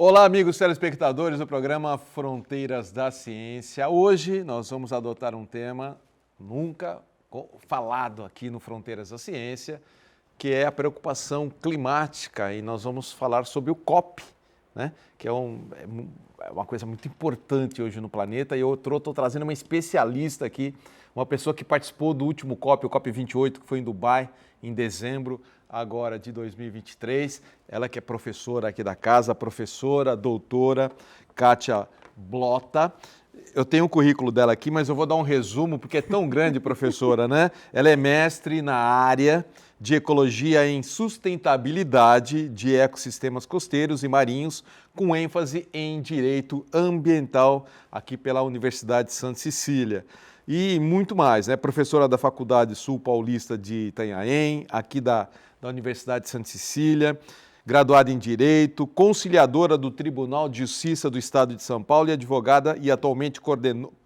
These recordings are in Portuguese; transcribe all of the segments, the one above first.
Olá, amigos telespectadores do programa Fronteiras da Ciência. Hoje nós vamos adotar um tema nunca falado aqui no Fronteiras da Ciência, que é a preocupação climática, e nós vamos falar sobre o COP, né? Que é uma coisa muito importante hoje no planeta, e eu estou trazendo uma especialista aqui, uma pessoa que participou do último COP, o COP28, que foi em Dubai, em dezembro agora de 2023, ela que é professora aqui da casa, a professora doutora Kátia Blota. Eu tenho o currículo dela aqui, mas eu vou dar um resumo, porque é tão grande, professora, né? Ela é mestre na área de Ecologia em Sustentabilidade de Ecossistemas Costeiros e Marinhos, com ênfase em Direito Ambiental, aqui pela Universidade de Santa Cecília. E muito mais, né? Professora da Faculdade Sul Paulista de Itanhaém, aqui da Universidade de Santa Cecília, graduada em Direito, conciliadora do Tribunal de Justiça do Estado de São Paulo e advogada e atualmente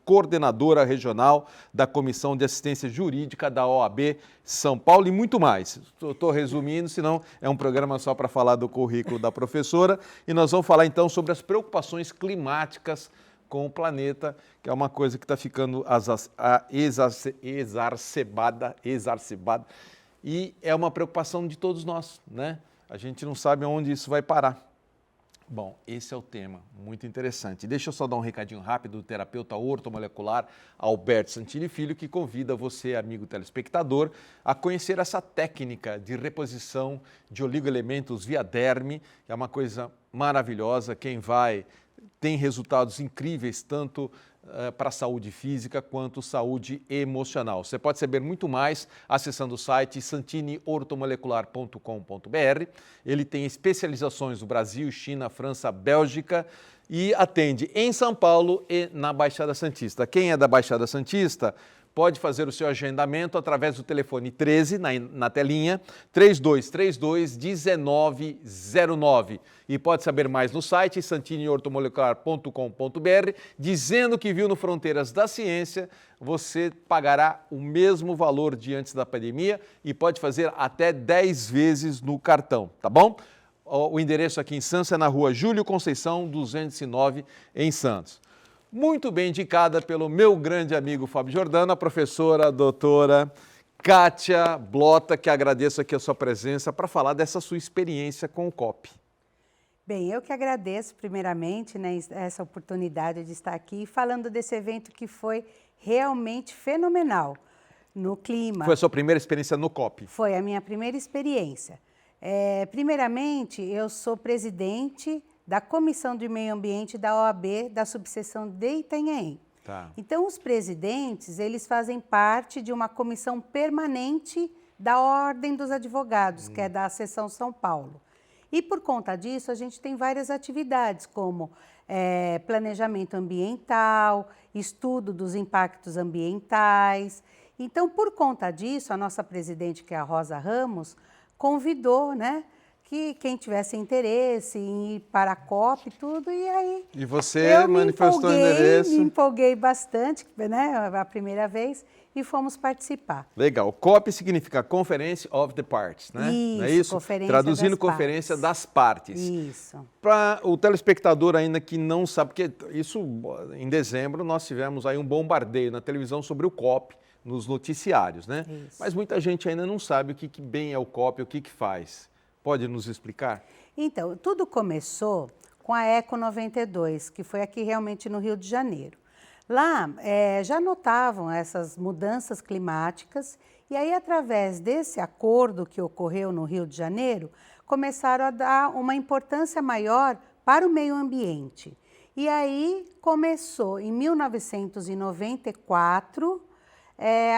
coordenadora regional da Comissão de Assistência Jurídica da OAB São Paulo e muito mais. Estou resumindo, senão é um programa só para falar do currículo da professora. E nós vamos falar então sobre as preocupações climáticas com o planeta, que é uma coisa que está ficando exacerbada, e é uma preocupação de todos nós, né? A gente não sabe aonde isso vai parar. Bom, esse é o tema, muito interessante. Deixa eu só dar um recadinho rápido do terapeuta ortomolecular Alberto Santilli Filho, que convida você, amigo telespectador, a conhecer essa técnica de reposição de oligoelementos via derme, que é uma coisa maravilhosa. Quem vai tem resultados incríveis, tanto para a saúde física quanto saúde emocional. Você pode saber muito mais acessando o site santiniortomolecular.com.br. Ele tem especializações no Brasil, China, França, Bélgica e atende em São Paulo e na Baixada Santista. Quem é da Baixada Santista pode fazer o seu agendamento através do telefone 13, na telinha, 3232-1909. E pode saber mais no site santiniortomolecular.com.br, dizendo que viu no Fronteiras da Ciência. Você pagará o mesmo valor de antes da pandemia e pode fazer até 10 vezes no cartão, tá bom? O endereço aqui em Santos é na rua Júlio Conceição, 209, em Santos. Muito bem indicada pelo meu grande amigo Fábio Jordano, a professora, a doutora Kátia Blota, que agradeço aqui a sua presença para falar dessa sua experiência com o COP. Bem, eu que agradeço primeiramente, né, essa oportunidade de estar aqui falando desse evento que foi realmente fenomenal no clima. Foi a sua primeira experiência no COP? Foi a minha primeira experiência. Primeiramente, eu sou presidente da Comissão de Meio Ambiente da OAB, da subseção de Itanhaém. Tá. Então, os presidentes, eles fazem parte de uma comissão permanente da Ordem dos Advogados, que é da Seção São Paulo. E, por conta disso, a gente tem várias atividades, como planejamento ambiental, estudo dos impactos ambientais. Então, por conta disso, a nossa presidente, que é a Rosa Ramos, convidou, né, que quem tivesse interesse em ir para a COP e tudo, e aí... E você manifestou o interesse? Me empolguei bastante, né, a primeira vez, e fomos participar. Legal. COP significa Conference of the Parties, né? Isso, não é isso? Conferência Traduzindo, das Conferência Partes. das Partes. Isso. Para o telespectador ainda que não sabe, porque isso, em dezembro, nós tivemos aí um bombardeio na televisão sobre o COP, nos noticiários, né? Isso. Mas muita gente ainda não sabe o que bem é o COP, o que faz. Pode nos explicar? Então, tudo começou com a Eco 92, que foi aqui realmente no Rio de Janeiro. Lá já notavam essas mudanças climáticas e aí, através desse acordo que ocorreu no Rio de Janeiro, começaram a dar uma importância maior para o meio ambiente. E aí começou, em 1994,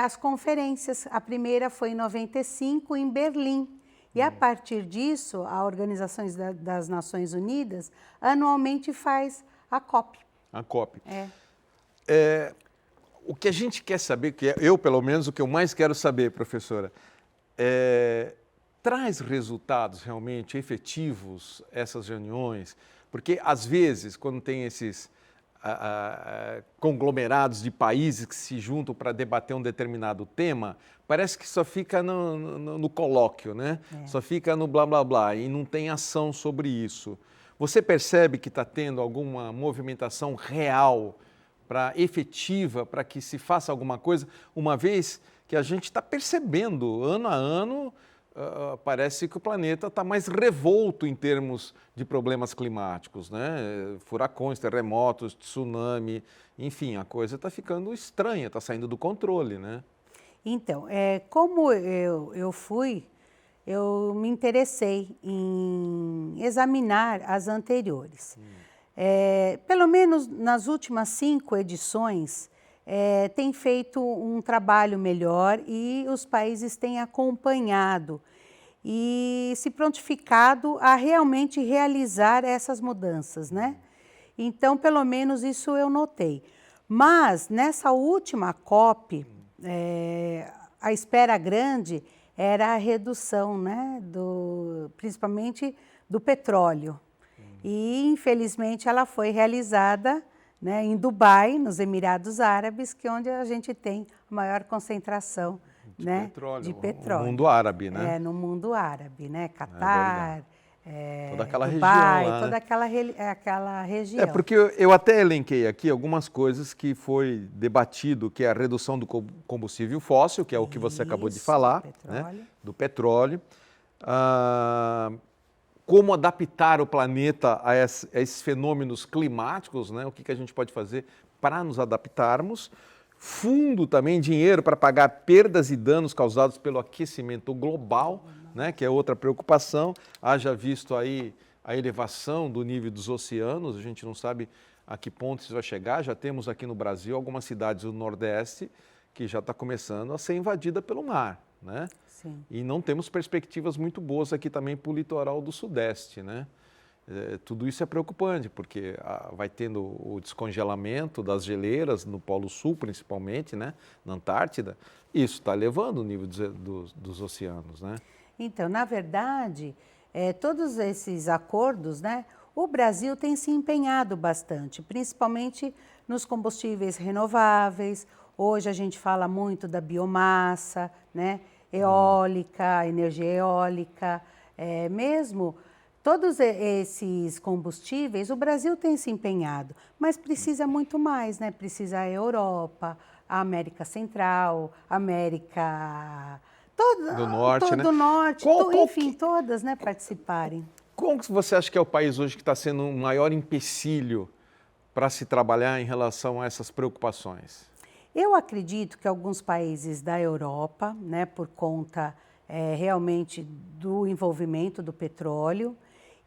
as conferências. A primeira foi em 95, em Berlim. E a partir disso, a Organização das Nações Unidas anualmente faz a COP. A COP. O que a gente quer saber, que eu pelo menos o que eu mais quero saber, professora, traz resultados realmente efetivos essas reuniões? Porque às vezes, quando tem esses conglomerados de países que se juntam para debater um determinado tema, parece que só fica no colóquio, né? Só fica no blá blá blá e não tem ação sobre isso. Você percebe que está tendo alguma movimentação real, efetiva, para que se faça alguma coisa, uma vez que a gente está percebendo, ano a ano, parece que o planeta está mais revolto em termos de problemas climáticos, né? Furacões, terremotos, tsunami, enfim, a coisa está ficando estranha, está saindo do controle, né? Então, como eu me interessei em examinar as anteriores. Pelo menos nas últimas 5 edições, tem feito um trabalho melhor e os países têm acompanhado e se prontificado a realmente realizar essas mudanças, né? Então, pelo menos isso eu notei. Mas, nessa última COP, a espera grande era a redução, né, principalmente do petróleo. E, infelizmente, ela foi realizada, né, em Dubai, nos Emirados Árabes, que é onde a gente tem a maior concentração de petróleo. No mundo árabe, né? No mundo árabe, né? Catar, toda aquela Dubai, região lá, toda né? aquela região. Porque eu até elenquei aqui algumas coisas que foi debatido, que é a redução do combustível fóssil, que é o que você acabou de falar, né? Do petróleo. Como adaptar o planeta a esses fenômenos climáticos, né? O que a gente pode fazer para nos adaptarmos. Fundo também, dinheiro para pagar perdas e danos causados pelo aquecimento global, né? Que é outra preocupação. Haja visto aí a elevação do nível dos oceanos, a gente não sabe a que ponto isso vai chegar. Já temos aqui no Brasil algumas cidades do Nordeste que já está começando a ser invadida pelo mar, né? Sim. E não temos perspectivas muito boas aqui também para o litoral do Sudeste, né? Tudo isso é preocupante, porque vai tendo o descongelamento das geleiras no Polo Sul, principalmente, né? Na Antártida. Isso está elevando o nível dos oceanos, né? Então, na verdade, todos esses acordos, né? O Brasil tem se empenhado bastante, principalmente nos combustíveis renováveis. Hoje a gente fala muito da biomassa, né? Eólica, energia eólica, mesmo todos esses combustíveis, o Brasil tem se empenhado, mas precisa muito mais, né? Precisa a Europa, a América Central, a América do Norte, né? Do Norte, enfim, todas, né, participarem. Qual que você acha que é o país hoje que está sendo o maior empecilho para se trabalhar em relação a essas preocupações? Eu acredito que alguns países da Europa, né, por conta realmente do envolvimento do petróleo,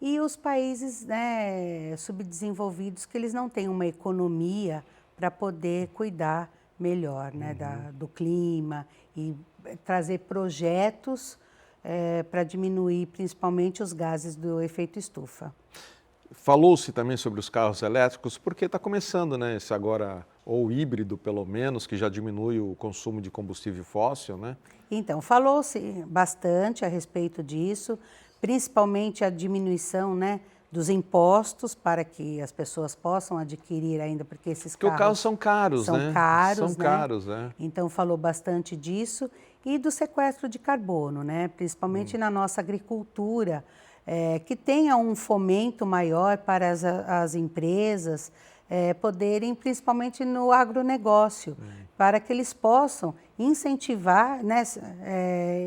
e os países, né, subdesenvolvidos, que eles não têm uma economia para poder cuidar melhor, né, do clima e trazer projetos para diminuir principalmente os gases do efeito estufa. Falou-se também sobre os carros elétricos, porque está começando, né, esse agora, ou híbrido pelo menos, que já diminui o consumo de combustível fóssil, né? Então, falou-se bastante a respeito disso, principalmente a diminuição, né, dos impostos para que as pessoas possam adquirir ainda, porque esses carros... Porque os carros são caros, né? São caros, são né? caros, né? Então, falou bastante disso e do sequestro de carbono, né? Principalmente na nossa agricultura, que tenha um fomento maior para as empresas poderem, principalmente no agronegócio, para que eles possam incentivar, né,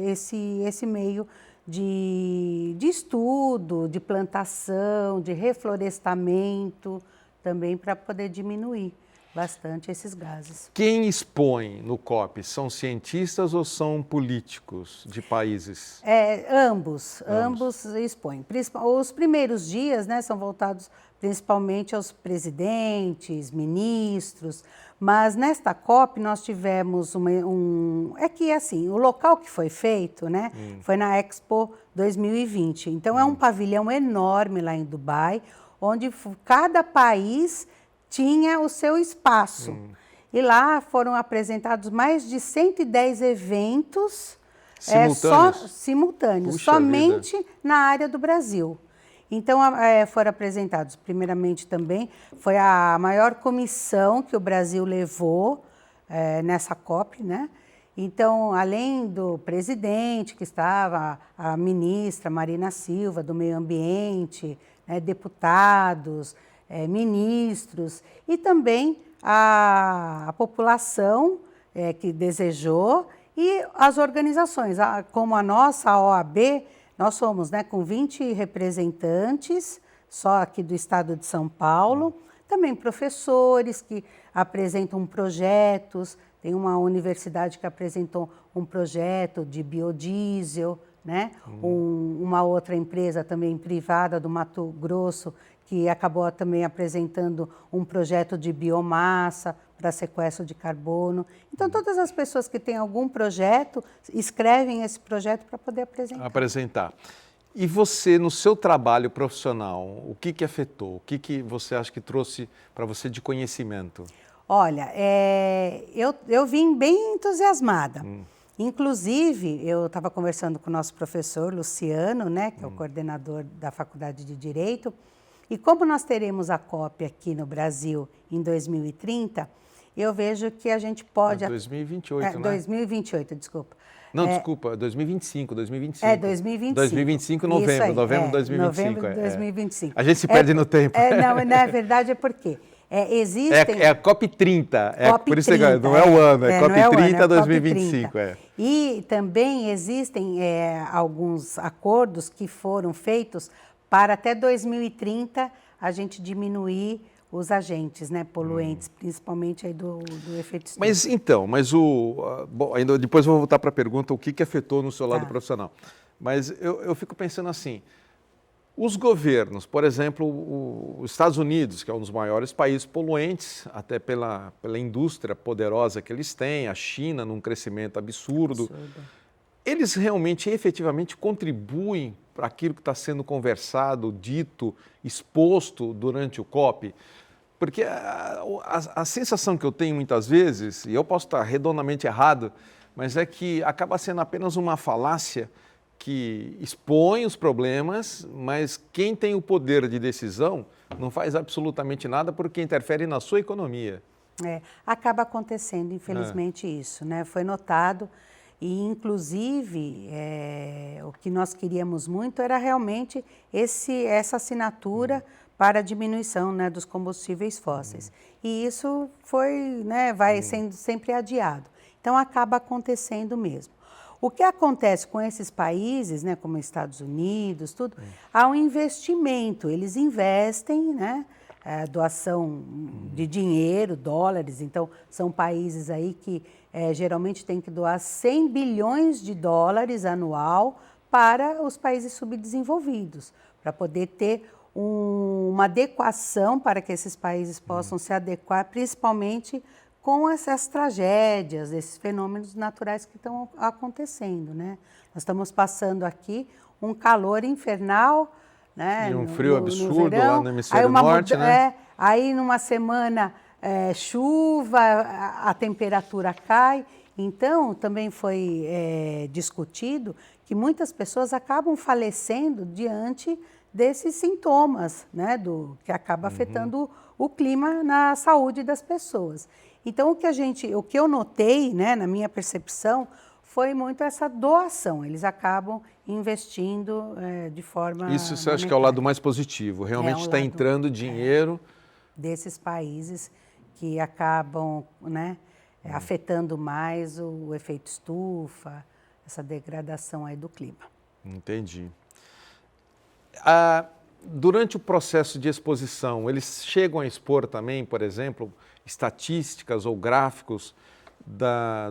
esse meio de estudo, de plantação, de reflorestamento, também para poder diminuir bastante esses gases. Quem expõe no COP são cientistas ou são políticos de países? Ambos expõem. Os primeiros dias, né, são voltados principalmente aos presidentes, ministros, mas nesta COP nós tivemos o local que foi feito, né, foi na Expo 2020. Então é um pavilhão enorme lá em Dubai, onde cada país tinha o seu espaço. E lá foram apresentados mais de 110 eventos simultâneos, somente na área do Brasil. Então, foram apresentados, primeiramente também, foi a maior comissão que o Brasil levou nessa COP, né? Então, além do presidente que estava, a ministra Marina Silva, do Meio Ambiente, deputados, ministros e também a população que desejou e as organizações, como a nossa OAB, nós somos com 20 representantes, só aqui do estado de São Paulo, também professores que apresentam projetos, tem uma universidade que apresentou um projeto de biodiesel, uma outra empresa também privada do Mato Grosso, que acabou também apresentando um projeto de biomassa para sequestro de carbono. Então, todas as pessoas que têm algum projeto, escrevem esse projeto para poder apresentar. E você, no seu trabalho profissional, o que afetou? O que você acha que trouxe para você de conhecimento? Olha, eu vim bem entusiasmada. Inclusive, eu estava conversando com o nosso professor Luciano, que é o coordenador da Faculdade de Direito, e como nós teremos a COP aqui no Brasil em 2030, eu vejo que a gente pode... 2028, né? 2028, desculpa. Não, desculpa, 2025. 2025. 2025, novembro de 2025. Novembro de 2025. A gente se perde no tempo. Não, na verdade é porque existem... É a COP30, por isso 30, não é o ano, é COP30 é 2025. COP30. E também existem alguns acordos que foram feitos para até 2030 a gente diminuir os agentes poluentes, principalmente aí do efeito estufa. Bom, ainda depois eu vou voltar para a pergunta, o que afetou no seu lado profissional. Mas eu fico pensando assim, os governos, por exemplo, os Estados Unidos, que é um dos maiores países poluentes, até pela indústria poderosa que eles têm, a China num crescimento absurdo. Eles realmente, efetivamente, contribuem para aquilo que está sendo conversado, dito, exposto durante o COP? Porque a sensação que eu tenho muitas vezes, e eu posso estar redondamente errado, mas é que acaba sendo apenas uma falácia que expõe os problemas, mas quem tem o poder de decisão não faz absolutamente nada porque interfere na sua economia. Acaba acontecendo, infelizmente, isso, Foi notado e, inclusive, o que nós queríamos muito era realmente essa assinatura para a diminuição dos combustíveis fósseis. E isso vai sendo sempre adiado. Então, acaba acontecendo mesmo. O que acontece com esses países, como Estados Unidos, tudo, há um investimento, eles investem, doação de dinheiro, dólares, então são países aí que geralmente têm que doar 100 bilhões de dólares anual para os países subdesenvolvidos, para poder ter uma adequação para que esses países possam se adequar, principalmente com essas tragédias, esses fenômenos naturais que estão acontecendo, Nós estamos passando aqui um calor infernal, E um frio absurdo no verão, lá no hemisfério norte, aí numa semana chuva, a temperatura cai. Então, também foi discutido que muitas pessoas acabam falecendo diante desses sintomas, que acaba afetando o clima na saúde das pessoas. Então, o que eu notei, na minha percepção, foi muito essa doação. Eles acabam investindo de forma Isso você acha que é o lado mais positivo? Realmente está entrando dinheiro desses países que acabam afetando mais o efeito estufa, essa degradação aí do clima. Entendi. Durante o processo de exposição, eles chegam a expor também, por exemplo, estatísticas ou gráficos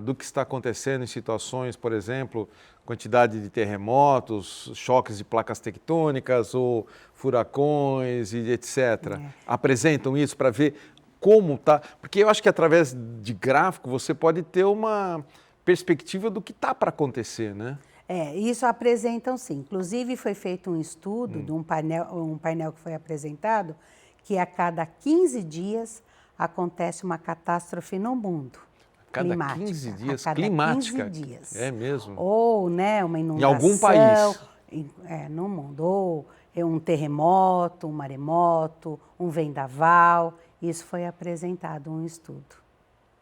do que está acontecendo em situações, por exemplo, quantidade de terremotos, choques de placas tectônicas ou furacões e etc. Apresentam isso para ver como está, porque eu acho que através de gráfico você pode ter uma perspectiva do que está para acontecer, Isso apresentam sim. Inclusive foi feito um estudo de um painel que foi apresentado, que a cada 15 dias acontece uma catástrofe no mundo. Cada climática. 15 dias? A cada Climática? 15 dias. É mesmo? Ou uma inundação. Em algum país? No mundo. Ou um terremoto, um maremoto, um vendaval. Isso foi apresentado, um estudo.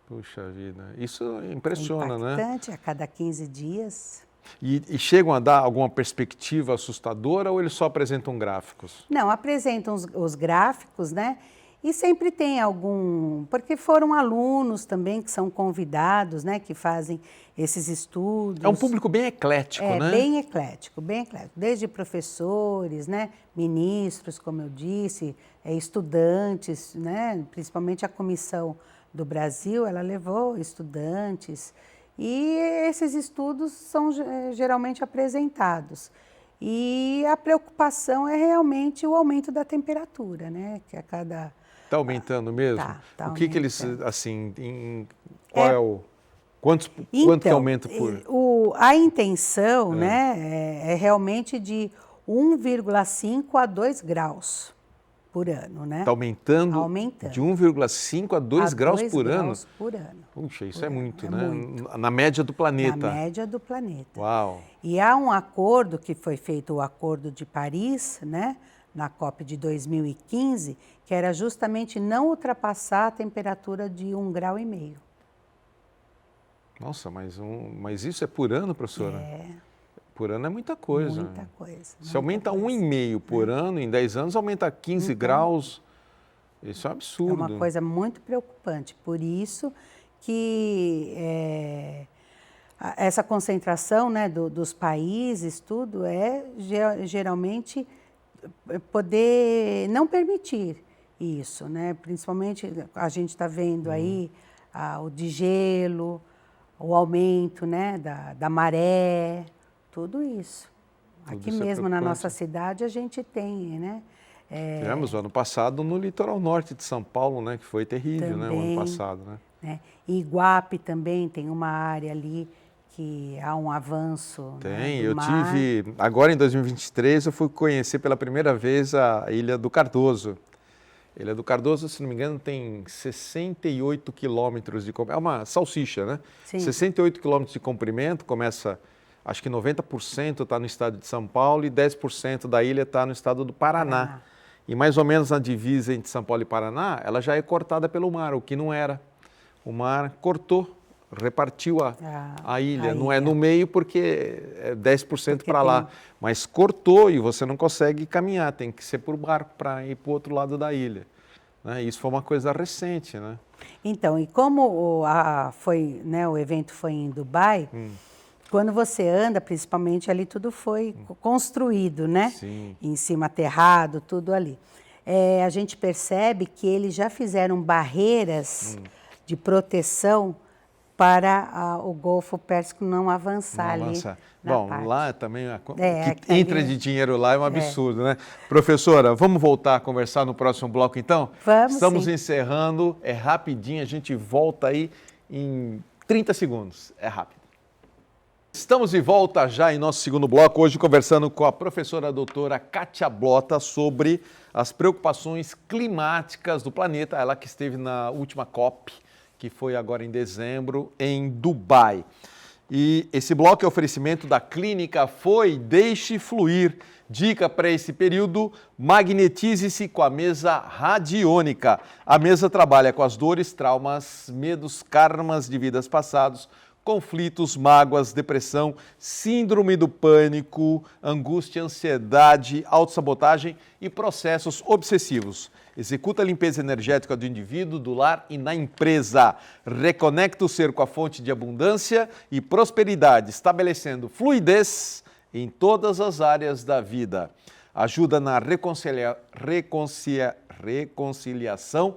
Puxa vida, isso impressiona, é impactante, a cada 15 dias. E chegam a dar alguma perspectiva assustadora ou eles só apresentam gráficos? Não, apresentam os gráficos, né? E sempre tem algum, porque foram alunos também que são convidados, né, que fazem esses estudos. É um público bem eclético, né? Bem eclético, bem eclético. Desde professores, né, ministros, como eu disse, estudantes, né, principalmente a Comissão do Brasil, ela levou estudantes. E esses estudos são geralmente apresentados. E a preocupação é realmente o aumento da temperatura, né, que a cada... Está aumentando mesmo? Tá o que eles, assim, qual é o... Quanto que aumenta por... A intenção, né, é realmente de 1,5 a 2 graus por ano, né? Está aumentando, de 1,5 a 2 graus por ano? 2 graus por ano. Puxa, isso é muito, né? Muito. Na média do planeta. Na média do planeta. Uau! E há um acordo que foi feito, o Acordo de Paris, né, na COP de 2015, que era justamente não ultrapassar a temperatura de 1,5 graus. Nossa, mas isso é por ano, professora? Por ano é muita coisa. Muita coisa. Se aumenta 1,5 por ano, em 10 anos aumenta 15 graus. Isso é um absurdo. É uma coisa muito preocupante. Por isso que essa concentração, né, dos países, tudo, geralmente poder não permitir isso, né? Principalmente a gente está vendo aí o degelo, o aumento, né, da maré, tudo isso. Aqui mesmo na nossa cidade a gente tem, né? Tivemos ano passado no litoral norte de São Paulo, né, que foi terrível, também, né, o ano passado, né? E Iguape também tem uma área ali que há um avanço. Tem, do eu mar. tive, agora em 2023, eu fui conhecer pela primeira vez a Ilha do Cardoso. A Ilha do Cardoso, se não me engano, tem 68 quilômetros de comprimento, é uma salsicha, né? Sim. 68 quilômetros de comprimento, começa, acho que 90% está no estado de São Paulo e 10% da ilha está no estado do Paraná. E mais ou menos na divisa entre São Paulo e Paraná, ela já é cortada pelo mar, o que não era. O mar cortou, repartiu a ilha. Não é no meio porque é 10% para lá, mas cortou e você não consegue caminhar, tem que ser por barco para ir para o outro lado da ilha. Né? Isso foi uma coisa recente, né? Então, e como o evento foi em Dubai, quando você anda, principalmente ali tudo foi construído, né? Sim. Em cima aterrado, tudo ali. A gente percebe que eles já fizeram barreiras de proteção para o Golfo Pérsico não avançar ali. Bom, parte. lá também, que entra de dinheiro lá é um absurdo, né? Professora, vamos voltar a conversar no próximo bloco, então? Vamos, Estamos sim. encerrando, é rapidinho, a gente volta aí em 30 segundos, é rápido. Estamos de volta já em nosso segundo bloco, hoje conversando com a professora doutora Kátia Blota sobre as preocupações climáticas do planeta, ela que esteve na última COP, que foi agora em dezembro, em Dubai. E esse bloco é oferecimento da clínica Foi Deixe Fluir. Dica para esse período, magnetize-se com a mesa radiônica. A mesa trabalha com as dores, traumas, medos, karmas de vidas passados, conflitos, mágoas, depressão, síndrome do pânico, angústia, ansiedade, autossabotagem e processos obsessivos. Executa a limpeza energética do indivíduo, do lar e na empresa. Reconecta o ser com a fonte de abundância e prosperidade, estabelecendo fluidez em todas as áreas da vida. Ajuda na reconciliação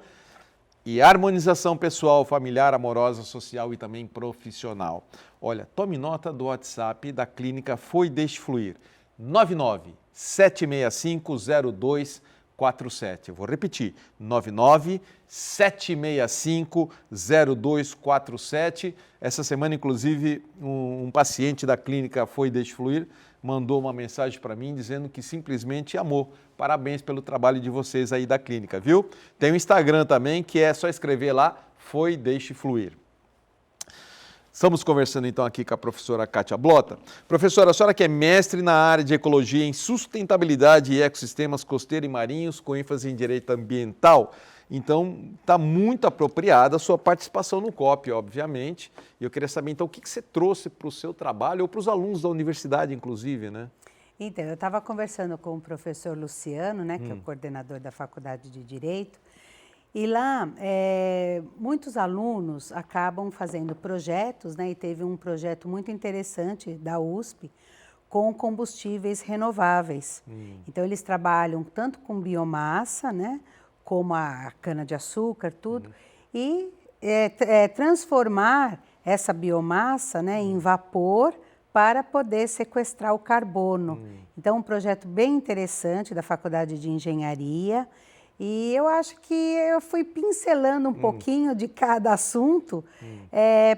e harmonização pessoal, familiar, amorosa, social e também profissional. Olha, tome nota do WhatsApp da clínica Foi Deixe Fluir, 99-765-0247. Eu vou repetir, 99-765-0247. Essa semana, inclusive, um paciente da clínica Foi Deixe Fluir mandou uma mensagem para mim dizendo que simplesmente amou. Parabéns pelo trabalho de vocês aí da clínica, viu? Tem o Instagram também, que é só escrever lá, Foi Deixe Fluir. Estamos conversando então aqui com a professora Kátia Blota. Professora, a senhora que é mestre na área de ecologia em sustentabilidade e ecossistemas costeiros e marinhos, com ênfase em direito ambiental. Então, está muito apropriada a sua participação no COP, obviamente. E eu queria saber, então, o que você trouxe para o seu trabalho ou para os alunos da universidade, inclusive, né? Então, eu estava conversando com o professor Luciano, né, que é o coordenador da Faculdade de Direito, e lá muitos alunos acabam fazendo projetos, né, e teve um projeto muito interessante da USP com combustíveis renováveis. Então, eles trabalham tanto com biomassa, né, como a cana-de-açúcar, tudo, e transformar essa biomassa, né, em vapor para poder sequestrar o carbono. Então, um projeto bem interessante da Faculdade de Engenharia, e eu acho que eu fui pincelando um pouquinho de cada assunto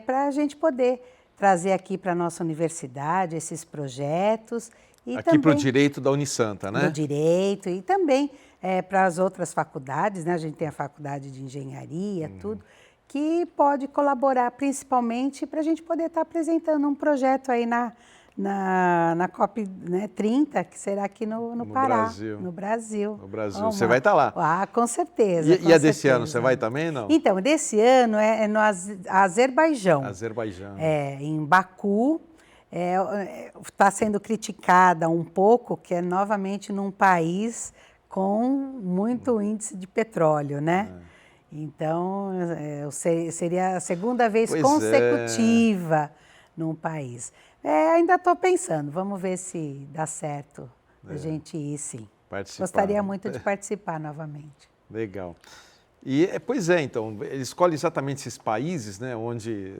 para a gente poder trazer aqui para a nossa universidade esses projetos. E aqui para o direito da Unisanta, né? Do direito e também para as outras faculdades, né? A gente tem a Faculdade de Engenharia, tudo, que pode colaborar principalmente para a gente poder estar apresentando um projeto aí na COP, né, 30, que será aqui no Pará, Brasil. no Brasil. No Brasil. Você vai estar lá? Ah, com certeza. E a desse ano, você vai também, não? Então, desse ano é no Azerbaijão. Azerbaijão. Em Baku. Está sendo criticada um pouco, que é novamente num país com muito índice de petróleo, né? Então, seria a segunda vez consecutiva num país. Ainda estou pensando, vamos ver se dá certo a gente ir, sim. Participar. Gostaria muito de participar novamente. Legal. E, pois é, então, ele escolhe exatamente esses países, né, onde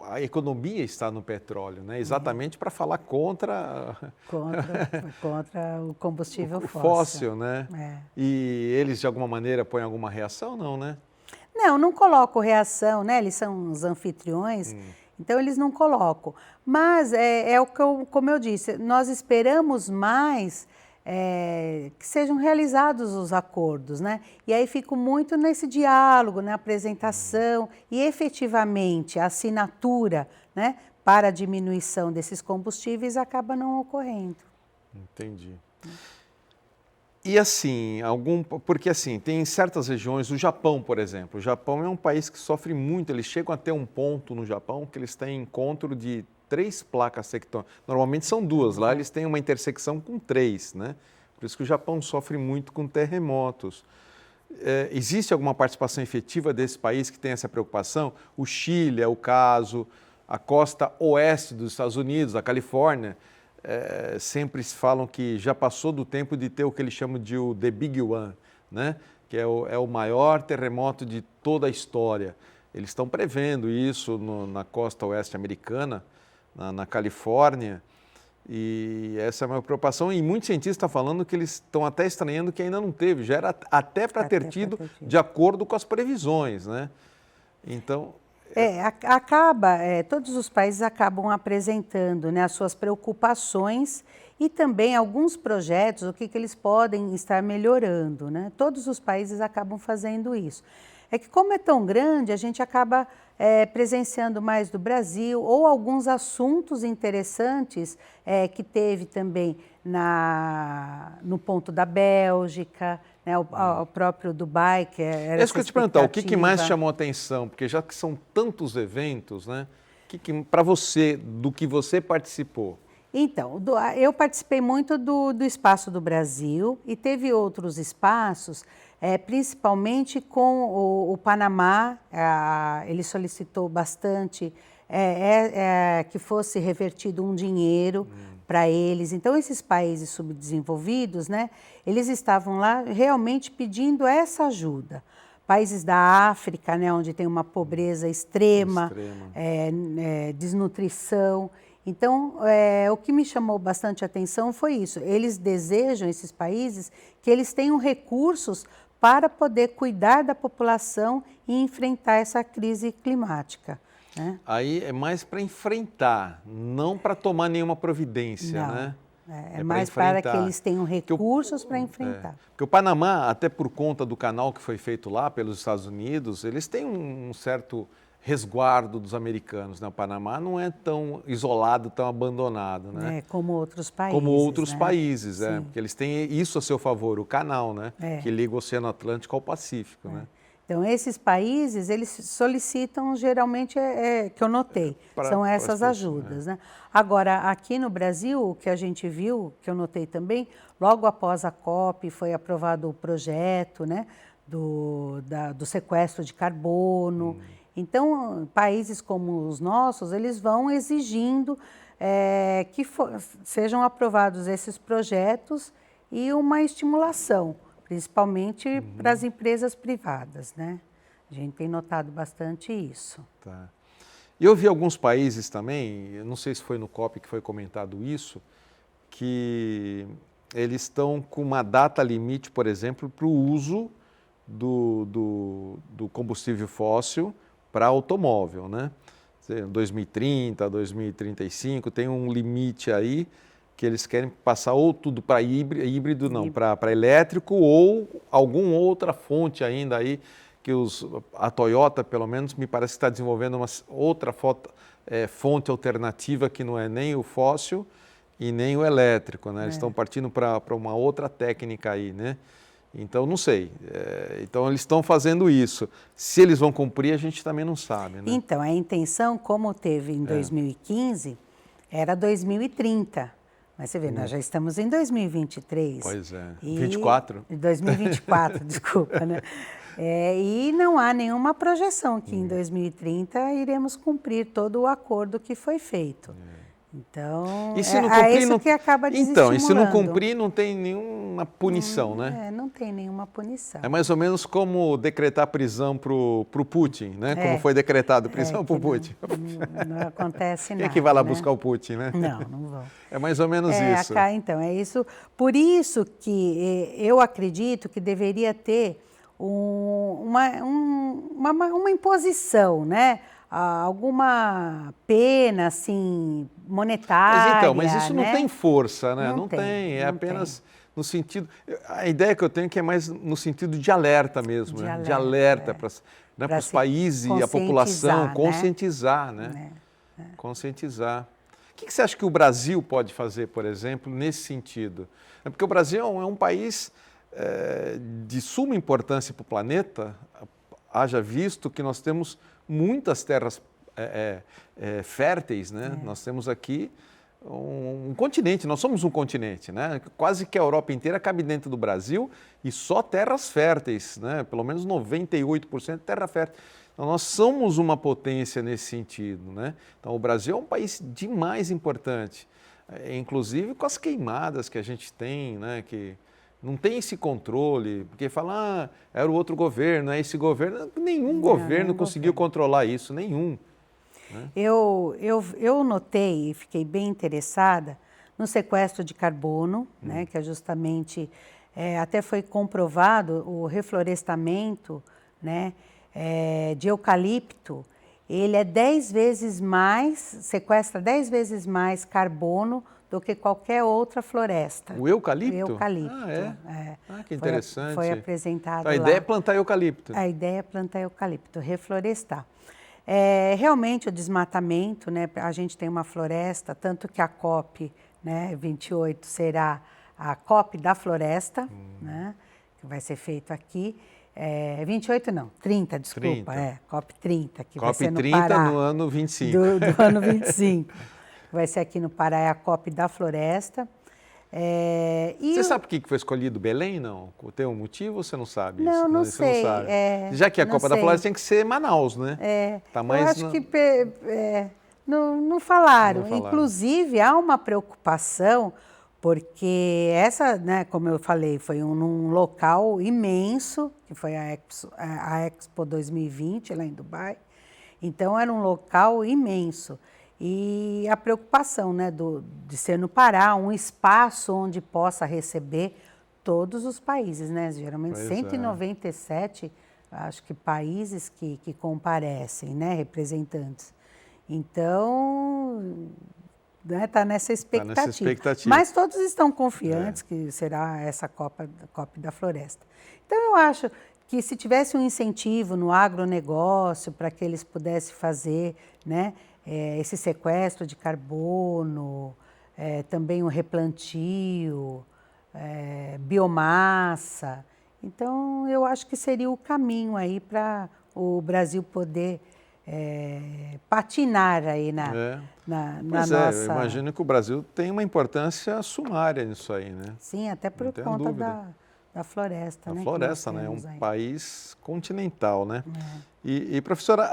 a economia está no petróleo, né, exatamente para falar contra o combustível fóssil, né? E eles, de alguma maneira, põem alguma reação, não, né? Não coloco reação, né? Eles são os anfitriões, então eles não colocam. Mas como eu disse, nós esperamos mais que sejam realizados os acordos, né? E aí fico muito nesse diálogo, na apresentação e efetivamente a assinatura, né, para a diminuição desses combustíveis acaba não ocorrendo. Entendi. E assim, porque assim, tem certas regiões, o Japão, por exemplo, o Japão é um país que sofre muito, eles chegam a ter um ponto no Japão que eles têm encontro de 3 placas tectônicas. Normalmente são 2, lá eles têm uma intersecção com 3, né? Por isso que o Japão sofre muito com terremotos. Existe alguma participação efetiva desse país que tem essa preocupação? O Chile é o caso, a costa oeste dos Estados Unidos, a Califórnia, sempre falam que já passou do tempo de ter o que eles chamam de o The Big One, né? Que é o maior terremoto de toda a história. Eles estão prevendo isso na costa oeste americana, na Califórnia, e essa é uma preocupação, e muitos cientistas estão falando que eles estão até estranhando que ainda não teve, já era até para ter tido, de acordo com as previsões, né? Então... todos os países acabam apresentando, né, as suas preocupações e também alguns projetos, o que eles podem estar melhorando, né? Todos os países acabam fazendo isso. É que como é tão grande, a gente acaba presenciando mais do Brasil ou alguns assuntos interessantes que teve também no ponto da Bélgica, né, o próprio Dubai, que era isso que eu te perguntar, o que mais chamou a atenção? Porque já que são tantos eventos, né, para você, do que você participou? Então, eu participei muito do Espaço do Brasil e teve outros espaços, principalmente com o Panamá, ele solicitou bastante que fosse revertido um dinheiro para eles. Então, esses países subdesenvolvidos, né, eles estavam lá realmente pedindo essa ajuda. Países da África, né, onde tem uma pobreza extrema. Desnutrição. Então, o que me chamou bastante atenção foi isso. Eles desejam, esses países, que eles tenham recursos para poder cuidar da população e enfrentar essa crise climática, né? Aí é mais para enfrentar, não para tomar nenhuma providência, não, né? É mais para que eles tenham recursos para enfrentar. Porque o Panamá, até por conta do canal que foi feito lá pelos Estados Unidos, eles têm um certo resguardo dos americanos, né? O Panamá não é tão isolado, tão abandonado, né? Como outros países. Como outros né? países, Sim. porque eles têm isso a seu favor, o canal, né? Que liga o Oceano Atlântico ao Pacífico, né? Então, esses países, eles solicitam, geralmente, que eu notei, são essas ajudas, né? Agora, aqui no Brasil, o que a gente viu, que eu notei também, logo após a COP, foi aprovado o projeto, né, do sequestro de carbono. Então, países como os nossos, eles vão exigindo que sejam aprovados esses projetos e uma estimulação, principalmente para as empresas privadas, né? A gente tem notado bastante isso. Tá. E eu vi alguns países também, eu não sei se foi no COP que foi comentado isso, que eles estão com uma data limite, por exemplo, para o uso do combustível fóssil para automóvel, né? 2030, 2035, tem um limite aí que eles querem passar ou tudo para híbrido não, para elétrico ou alguma outra fonte ainda aí, que a Toyota, pelo menos, me parece que está desenvolvendo uma outra fonte alternativa que não é nem o fóssil e nem o elétrico, né? Eles estão partindo para uma outra técnica aí, né? Então, não sei. Então, eles estão fazendo isso. Se eles vão cumprir, a gente também não sabe, né? Então, a intenção, como teve em 2015, era 2030. Mas você vê, nós já estamos em 2023. Pois é. 24? 2024, desculpa, né? E não há nenhuma projeção que em 2030 iremos cumprir todo o acordo que foi feito. Então, e se não cumprir, isso que acaba desestimulando. Então, e se não cumprir, não tem nenhuma punição, né? Não tem nenhuma punição. É mais ou menos como decretar prisão para o Putin, né? Como foi decretado prisão para o Putin. Não acontece nada. Quem é que vai lá né? buscar o Putin, né? Não vão. É mais ou menos isso. Então, é isso. Por isso que eu acredito que deveria ter uma imposição, né? Alguma pena, assim, monetária. Mas isso não tem força, né? Não tem. É não apenas no sentido... A ideia que eu tenho é que é mais no sentido de alerta mesmo, de alerta para os países e a população, conscientizar, né? Conscientizar. O que você acha que o Brasil pode fazer, por exemplo, nesse sentido? Porque o Brasil é um país de suma importância para o planeta, haja visto que nós temos muitas terras férteis, né? Nós temos aqui um continente, nós somos um continente, né? Quase que a Europa inteira cabe dentro do Brasil e só terras férteis, né? Pelo menos 98% terra fértil. Então, nós somos uma potência nesse sentido, né? Então, o Brasil é um país demais importante, inclusive com as queimadas que a gente tem, né? Que não tem esse controle, porque fala, era o outro governo, é esse governo. Nenhum governo conseguiu controlar isso, nenhum. Né? Eu notei e fiquei bem interessada no sequestro de carbono, né, que é justamente, até foi comprovado o reflorestamento, né, de eucalipto, ele é 10 vezes mais, sequestra 10 vezes mais carbono do que qualquer outra floresta. O eucalipto? O eucalipto. Que interessante. Foi apresentado então, a ideia é plantar eucalipto. A ideia é plantar eucalipto, reflorestar. Realmente o desmatamento, né, a gente tem uma floresta, tanto que a COP, né, 28 será a COP da floresta, né, que vai ser feito aqui. 28 não, 30, desculpa, 30. COP 30, que COP vai ser no 30 Pará. no ano 25. Do ano 25. Vai ser aqui no Pará, é a COP da floresta. Você sabe por que foi escolhido Belém, não? Tem um motivo ou você não sabe isso? Não sei. Não sabe. Já que a Copa da Floresta tem que ser Manaus, né? Tá mais eu acho que não falaram. Inclusive, há uma preocupação, porque essa, né, como eu falei, foi num local imenso, que foi a Expo 2020, lá em Dubai. Então, era um local imenso. E a preocupação, né, de ser no Pará, um espaço onde possa receber todos os países, né? Geralmente 197, acho que países que comparecem, né, representantes. Então, está nessa expectativa. Mas todos estão confiantes que será essa COP da Floresta. Então, eu acho que se tivesse um incentivo no agronegócio para que eles pudessem fazer, né, esse sequestro de carbono, também o replantio, biomassa, Então, eu acho que seria o caminho aí para o Brasil poder patinar aí na Pois nossa... eu imagino que o Brasil tem uma importância sumária nisso aí, né? Sim, até por conta da floresta, né? A floresta, né? É um país continental, né? E professora,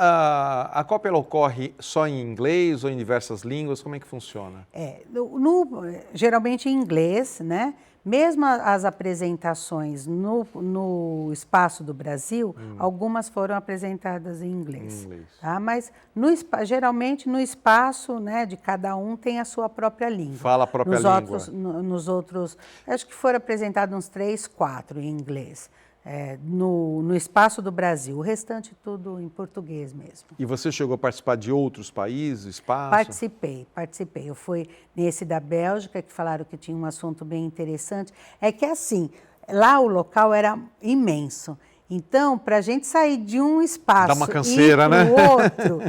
a COP ela ocorre só em inglês ou em diversas línguas? Como é que funciona? Geralmente em inglês, né? Mesmo as apresentações no Espaço do Brasil, algumas foram apresentadas em inglês. Tá? Mas geralmente no espaço, né, de cada um tem a sua própria língua. Fala a própria língua. Nos outros, acho que foram apresentados uns 3, 4 em inglês. No Espaço do Brasil, o restante tudo em português mesmo. E você chegou a participar de outros países, espaço? Participei. Eu fui nesse da Bélgica, que falaram que tinha um assunto bem interessante. É que assim, lá o local era imenso. Então, para a gente sair de um espaço dá uma canseira, e para o outro,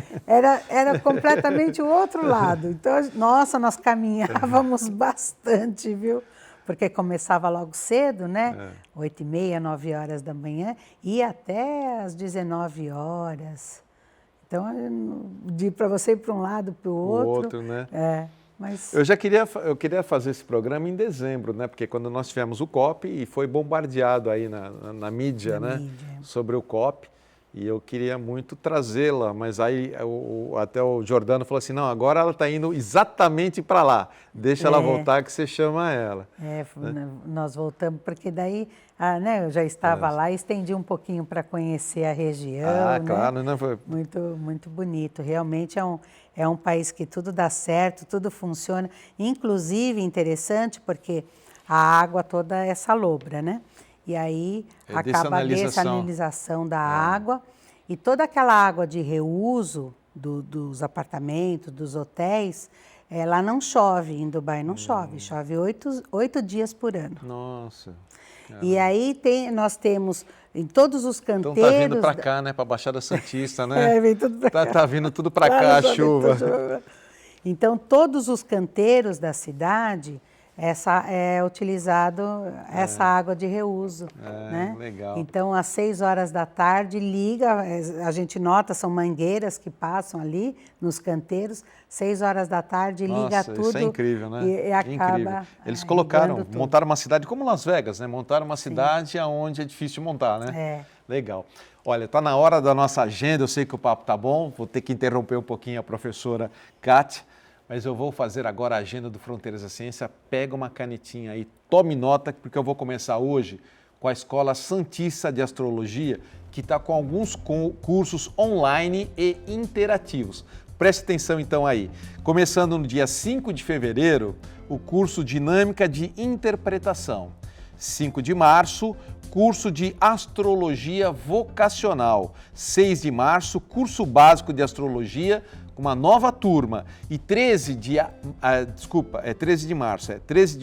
era completamente o outro lado. Então, nossa, nós caminhávamos bastante, viu? Porque começava logo cedo, né? 8h30, 9 horas da manhã, e até às 19 horas. Então, para você ir para um lado, para o outro, né? Mas... Eu queria fazer esse programa em dezembro, né? Porque quando nós tivemos o COP e foi bombardeado aí na mídia, né? Sobre o COP. E eu queria muito trazê-la, mas aí até o Jordano falou assim, não, agora ela está indo exatamente para lá, deixa ela voltar que você chama ela. Né? Nós voltamos, porque daí né, eu já estava lá e estendi um pouquinho para conhecer a região. Ah, claro, né? Foi... Muito, muito bonito, realmente é um país que tudo dá certo, tudo funciona, inclusive interessante porque a água toda é salobra, né? E aí acaba a dessalinização da água e toda aquela água de reuso dos apartamentos, dos hotéis, lá não chove, em Dubai não chove 8 dias por ano. Nossa. E aí nós temos em todos os canteiros... Então tá vindo para cá, né? Para a Baixada Santista, né? Vem tudo para cá. Tá vindo tudo para cá, a chuva. Então todos os canteiros da cidade... é utilizado essa água de reuso, né? Legal. Então, às 6 horas da tarde, liga, a gente nota, são mangueiras que passam ali nos canteiros, 6 horas da tarde, liga tudo. Isso é incrível, né? E acaba... Incrível. Eles montaram uma cidade como Las Vegas, né? Montaram uma cidade onde é difícil montar, né? Legal. Olha, está na hora da nossa agenda, eu sei que o papo está bom, vou ter que interromper um pouquinho a professora Kátia, mas eu vou fazer agora a agenda do Fronteiras da Ciência. Pega uma canetinha aí, tome nota, porque eu vou começar hoje com a Escola Santista de Astrologia, que está com alguns cursos online e interativos. Preste atenção então aí. Começando no dia 5 de fevereiro, o curso Dinâmica de Interpretação. 5 de março, curso de Astrologia Vocacional. 6 de março, curso básico de Astrologia, uma nova turma. E 13 de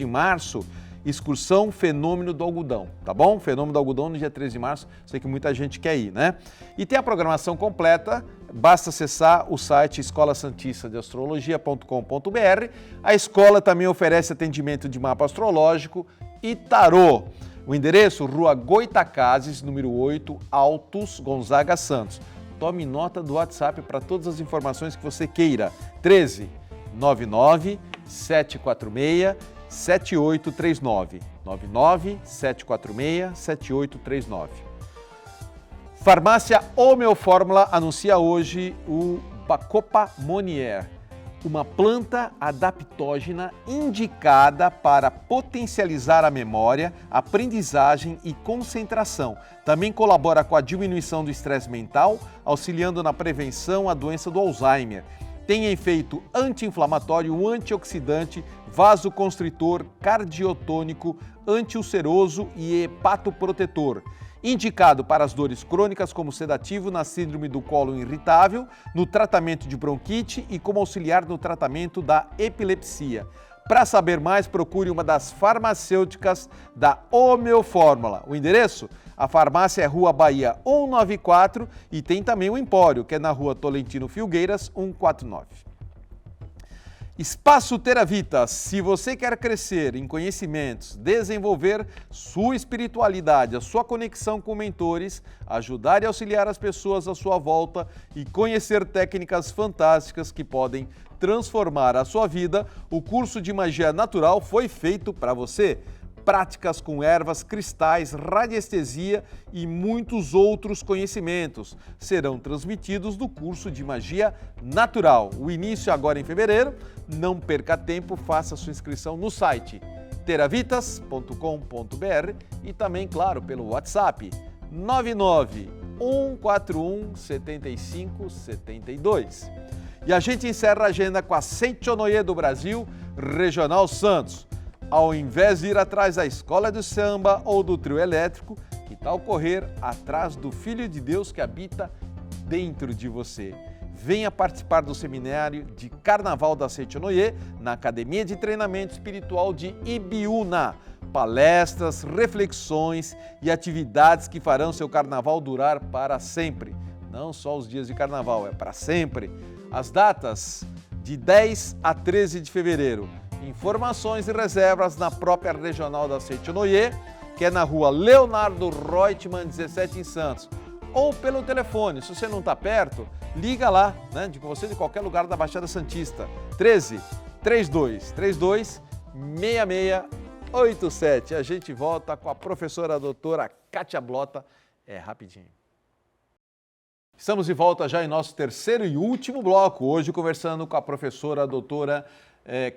março, excursão Fenômeno do Algodão, tá bom? Fenômeno do Algodão no dia 13 de março, sei que muita gente quer ir, né? E tem a programação completa, basta acessar o site escolasantistadeastrologia.com.br. A escola também oferece atendimento de mapa astrológico e tarô. O endereço, Rua Goitacazes, número 8, Altos, Gonzaga, Santos. Tome nota do WhatsApp para todas as informações que você queira. 13 99 746 7839. 99 746 7839. Farmácia Homeofórmula anuncia hoje o Bacopa Monier, uma planta adaptógena indicada para potencializar a memória, aprendizagem e concentração. Também colabora com a diminuição do estresse mental, auxiliando na prevenção à doença do Alzheimer. Tem efeito anti-inflamatório, antioxidante, vasoconstritor, cardiotônico, antiulceroso e hepatoprotetor. Indicado para as dores crônicas como sedativo na síndrome do colo irritável, no tratamento de bronquite e como auxiliar no tratamento da epilepsia. Para saber mais, procure uma das farmacêuticas da Homeofórmula. O endereço? A farmácia é Rua Bahia 194 e tem também o Empório, que é na Rua Tolentino Filgueiras 149. Espaço Teravitas, se você quer crescer em conhecimentos, desenvolver sua espiritualidade, a sua conexão com mentores, ajudar e auxiliar as pessoas à sua volta e conhecer técnicas fantásticas que podem transformar a sua vida, o curso de magia natural foi feito para você. Práticas com ervas, cristais, radiestesia e muitos outros conhecimentos serão transmitidos no curso de magia natural. O início agora em fevereiro. Não perca tempo, faça sua inscrição no site teravitas.com.br e também, claro, pelo WhatsApp 99 141 7572. E a gente encerra a agenda com a Seichonoye do Brasil, Regional Santos. Ao invés de ir atrás da escola de samba ou do trio elétrico, que tal correr atrás do Filho de Deus que habita dentro de você? Venha participar do seminário de Carnaval da Seichonoye na Academia de Treinamento Espiritual de Ibiúna. Palestras, reflexões e atividades que farão seu carnaval durar para sempre. Não só os dias de carnaval, é para sempre. As datas de 10 a 13 de fevereiro. Informações e reservas na própria regional da Seichonoye, que é na rua Leonardo Reutemann, 17 em Santos. Ou pelo telefone, se você não está perto, liga lá, né, de você de qualquer lugar da Baixada Santista. 13 3232 6687. A gente volta com a professora doutora Kátia Blota. É rapidinho. Estamos de volta já em nosso terceiro e último bloco, hoje conversando com a professora doutora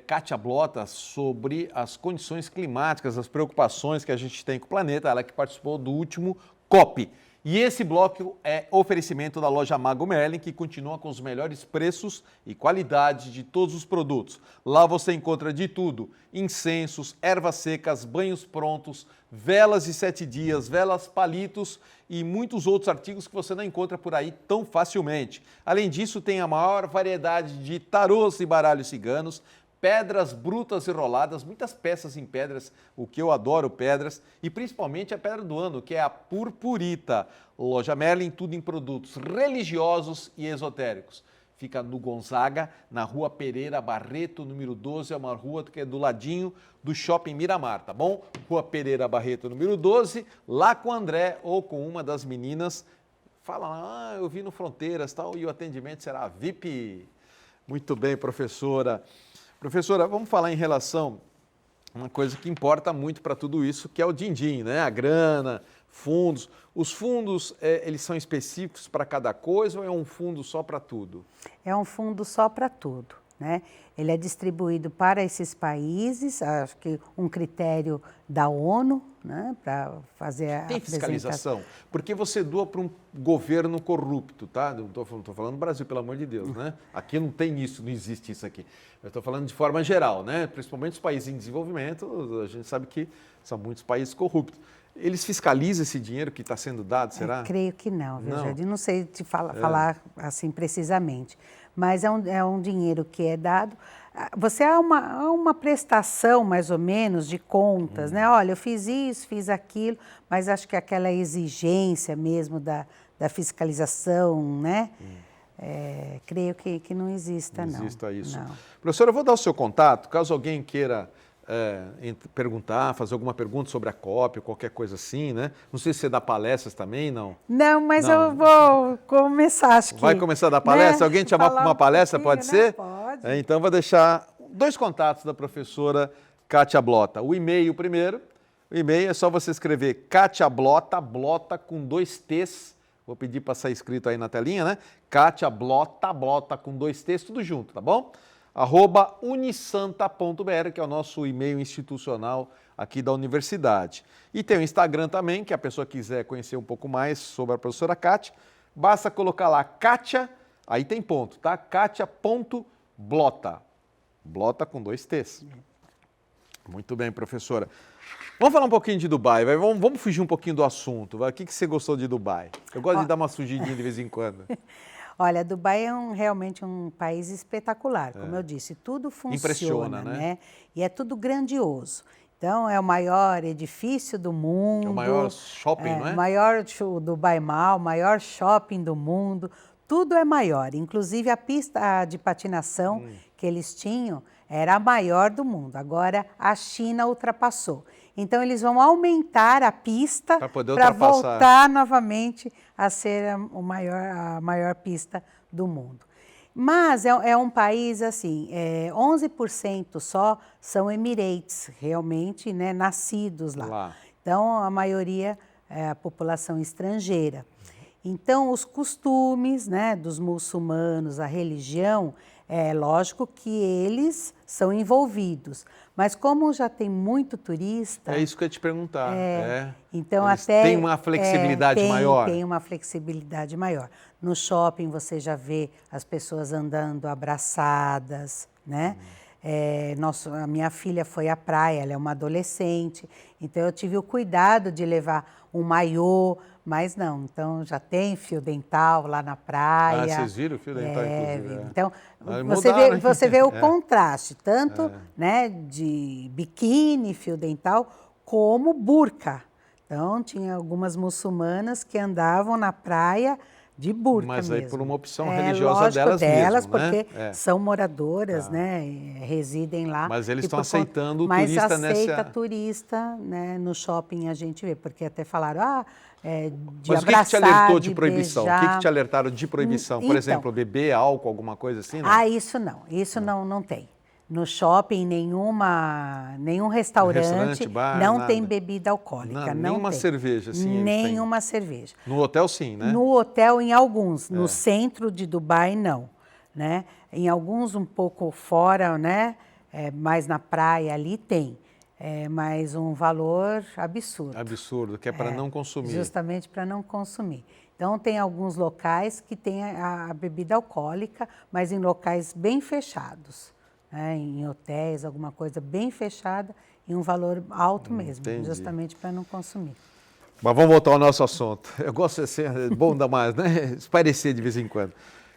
Kátia Blota sobre as condições climáticas, as preocupações que a gente tem com o planeta, ela que participou do último COP. E esse bloco é oferecimento da loja Mago Merlin, que continua com os melhores preços e qualidade de todos os produtos. Lá você encontra de tudo: incensos, ervas secas, banhos prontos, velas de 7 dias, velas palitos e muitos outros artigos que você não enconra por aí tão facilmente. Além disso, tem a maior variedade de tarôs e baralhos ciganos, pedras brutas e roladas, muitas peças em pedras, o que eu adoro pedras, e principalmente a pedra do ano, que é a purpurita. Loja Merlin, tudo em produtos religiosos e esotéricos. Fica no Gonzaga, na Rua Pereira Barreto, número 12, é uma rua que é do ladinho do Shopping Miramar, tá bom? Rua Pereira Barreto, número 12, lá com o André ou com uma das meninas. Fala, eu vi no Fronteiras, tal, e o atendimento será VIP. Muito bem, professora. Professora, vamos falar em relação a uma coisa que importa muito para tudo isso, que é o din-din, né? A grana, fundos. Os fundos, eles são específicos para cada coisa ou é um fundo só para tudo? É um fundo só para tudo, né? Ele é distribuído para esses países, acho que um critério da ONU, né, para fazer a Tem fiscalização? Porque você doa para um governo corrupto, tá? Não estou falando do Brasil, pelo amor de Deus, né? Aqui não tem isso, não existe isso aqui. Eu estou falando de forma geral, né? Principalmente os países em desenvolvimento, a gente sabe que são muitos países corruptos. Eles fiscalizam esse dinheiro que está sendo dado, será? Creio que não, viu, Não. Jardim? Não sei te falar assim precisamente, mas é um dinheiro que é dado. Você há uma prestação, mais ou menos, de contas, né? Olha, eu fiz isso, fiz aquilo, mas acho que aquela exigência mesmo da fiscalização, né? Creio que não exista, não. Não exista isso. Não. Professora, eu vou dar o seu contato, caso alguém queira perguntar, fazer alguma pergunta sobre a COP, qualquer coisa assim, né? Não sei se você dá palestras também, não? Não, mas Não. eu vou começar, acho que... Vai começar a dar palestra? Né? Alguém te chamar para uma palestra, pode pouquinho, né? ser? Pode. Então, vou deixar 2 contatos da professora Kátia Blota. O e-mail primeiro. O e-mail é só você escrever Kátia Blota, Blota com 2 T's. Vou pedir para sair escrito aí na telinha, né? Kátia Blota, Blota com 2 T's, tudo junto, tá bom? @unisanta.br, que é o nosso e-mail institucional aqui da universidade. E tem o Instagram também, que a pessoa quiser conhecer um pouco mais sobre a professora Kátia, basta colocar lá Kátia, aí tem ponto, tá? Kátia.blota. Blota com 2 T's. Muito bem, professora. Vamos falar um pouquinho de Dubai, vai? Vamos fugir um pouquinho do assunto. Vai? O que você gostou de Dubai? Eu gosto de dar uma fugidinha de vez em quando. Olha, Dubai é realmente um país espetacular, como eu disse, tudo funciona, Impressiona, né? E é tudo grandioso. Então, é o maior edifício do mundo. É o maior shopping, não é? O maior Dubai Mall, o maior shopping do mundo. Tudo é maior, inclusive a pista de patinação, que eles tinham era a maior do mundo. Agora a China ultrapassou. Então eles vão aumentar a pista para voltar novamente a ser a maior pista do mundo. Mas é um país assim, 11% só são Emirates, realmente, né, nascidos lá. Então a maioria é a população estrangeira. Então os costumes, né, dos muçulmanos, a religião, é lógico que eles são envolvidos, mas como já tem muito turista... É isso que eu ia te perguntar. Então eles até têm uma flexibilidade maior? Tem uma flexibilidade maior. No shopping você já vê as pessoas andando abraçadas, né? A minha filha foi à praia, ela é uma adolescente, então eu tive o cuidado de levar um maiô, mas não, então já tem fio dental lá na praia. Ah, vocês viram o fio dental, inclusive? Então, você vê o contraste, tanto né, de biquíni, fio dental, como burca. Então, tinha algumas muçulmanas que andavam na praia de burca mas mesmo. Aí por uma opção religiosa delas mesmo, porque né? são moradoras, né, residem lá. Mas eles estão aceitando o turista nessa... Mas aceita turista, né, no shopping a gente vê, porque até falaram, de mas abraçar, o que te alertou de proibição? Beijar. O que te alertaram de proibição? Por exemplo, beber álcool, alguma coisa assim? Não? Isso não, não tem. No shopping, nenhum restaurante bar, não nada. Tem bebida alcoólica. Nenhuma cerveja, assim? Nenhuma cerveja. No hotel, sim, né? No hotel, em alguns. No centro de Dubai, não. Né? Em alguns, um pouco fora, né? Mais na praia ali, tem. Mas um valor absurdo. Absurdo, que é para não consumir. Justamente para não consumir. Então, tem alguns locais que tem a bebida alcoólica, mas em locais bem fechados. Em hotéis, alguma coisa bem fechada e um valor alto mesmo, justamente para não consumir. Mas vamos voltar ao nosso assunto. Eu gosto de ser bom dar mais, né? Esparecer de vez em quando.